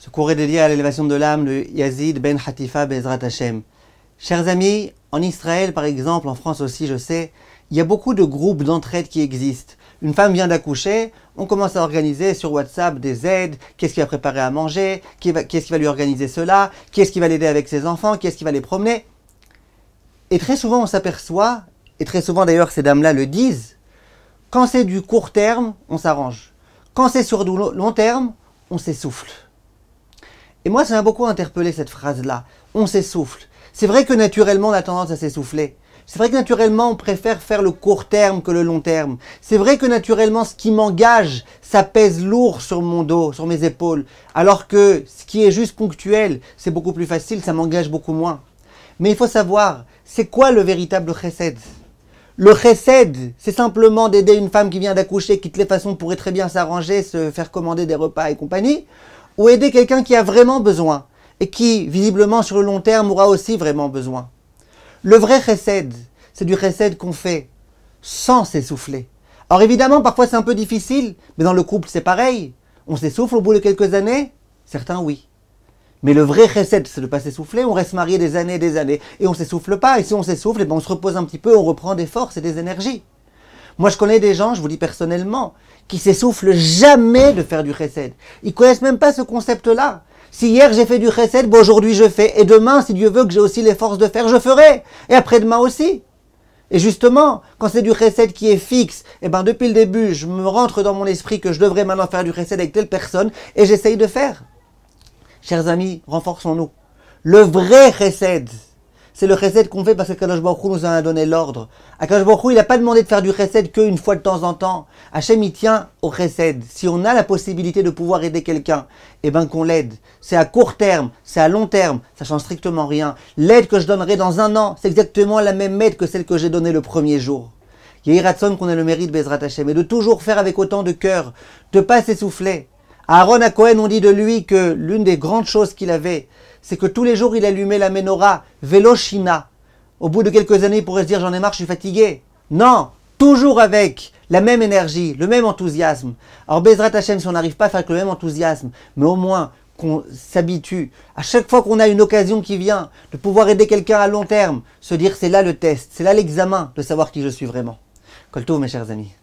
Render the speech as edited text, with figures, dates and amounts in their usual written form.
Ce cours est dédié à l'élévation de l'âme de Yazid ben Hatifa Bezrat Hashem. Chers amis, en Israël par exemple, en France aussi je sais, il y a beaucoup de groupes d'entraide qui existent. Une femme vient d'accoucher, on commence à organiser sur WhatsApp des aides, qu'est-ce qui va préparer à manger, qu'est-ce qui va lui organiser cela, qu'est-ce qui va l'aider avec ses enfants, qu'est-ce qui va les promener. Et très souvent on s'aperçoit, et très souvent d'ailleurs ces dames-là le disent, quand c'est du court terme, on s'arrange. Quand c'est sur du long terme, on s'essouffle. Et moi, ça m'a beaucoup interpellé cette phrase-là. On s'essouffle. C'est vrai que naturellement, on a tendance à s'essouffler. C'est vrai que naturellement, on préfère faire le court terme que le long terme. C'est vrai que naturellement, ce qui m'engage, ça pèse lourd sur mon dos, sur mes épaules. Alors que ce qui est juste ponctuel, c'est beaucoup plus facile, ça m'engage beaucoup moins. Mais il faut savoir, c'est quoi le véritable chesed? Le chesed, c'est simplement d'aider une femme qui vient d'accoucher, qui de toute façon pourrait très bien s'arranger, se faire commander des repas et compagnie, ou aider quelqu'un qui a vraiment besoin, et qui, visiblement, sur le long terme, aura aussi vraiment besoin. Le vrai chesed, c'est du chesed qu'on fait sans s'essouffler. Alors évidemment, parfois c'est un peu difficile, mais dans le couple c'est pareil. On s'essouffle au bout de quelques années? Certains oui. Mais le vrai chesed, c'est de ne pas s'essouffler, on reste marié des années, et on ne s'essouffle pas. Et si on s'essouffle, on se repose un petit peu, on reprend des forces et des énergies. Moi je connais des gens, je vous dis personnellement, qui s'essoufflent jamais de faire du chesed. Ils connaissent même pas ce concept-là. Si hier j'ai fait du chesed, aujourd'hui je fais. Et demain, si Dieu veut que j'ai aussi les forces de faire, je ferai. Et après-demain aussi. Et justement, quand c'est du chesed qui est fixe, depuis le début, je me rentre dans mon esprit que je devrais maintenant faire du chesed avec telle personne, et j'essaye de faire. Chers amis, renforçons-nous. Le vrai chesed, c'est le chesed qu'on fait parce que Kadosh Baruch Hu nous en a donné l'ordre. Kadosh Baruch Hu, il n'a pas demandé de faire du chesed qu'une fois de temps en temps. Hachem, il tient au chesed. Si on a la possibilité de pouvoir aider quelqu'un, qu'on l'aide. C'est à court terme, c'est à long terme, ça change strictement rien. L'aide que je donnerai dans un an, c'est exactement la même aide que celle que j'ai donnée le premier jour. Yehi Ratson qu'on ait le mérite, Bezrat Hashem, et de toujours faire avec autant de cœur, de ne pas s'essouffler. Aaron à Cohen, on dit de lui que l'une des grandes choses qu'il avait, c'est que tous les jours il allumait la menorah, Veloshina. Au bout de quelques années, il pourrait se dire j'en ai marre, je suis fatigué. Non, toujours avec la même énergie, le même enthousiasme. Alors Bezrat Hashem, si on n'arrive pas à faire avec le même enthousiasme, mais au moins qu'on s'habitue, à chaque fois qu'on a une occasion qui vient, de pouvoir aider quelqu'un à long terme, se dire c'est là le test, c'est là l'examen de savoir qui je suis vraiment. Kol tov, mes chers amis.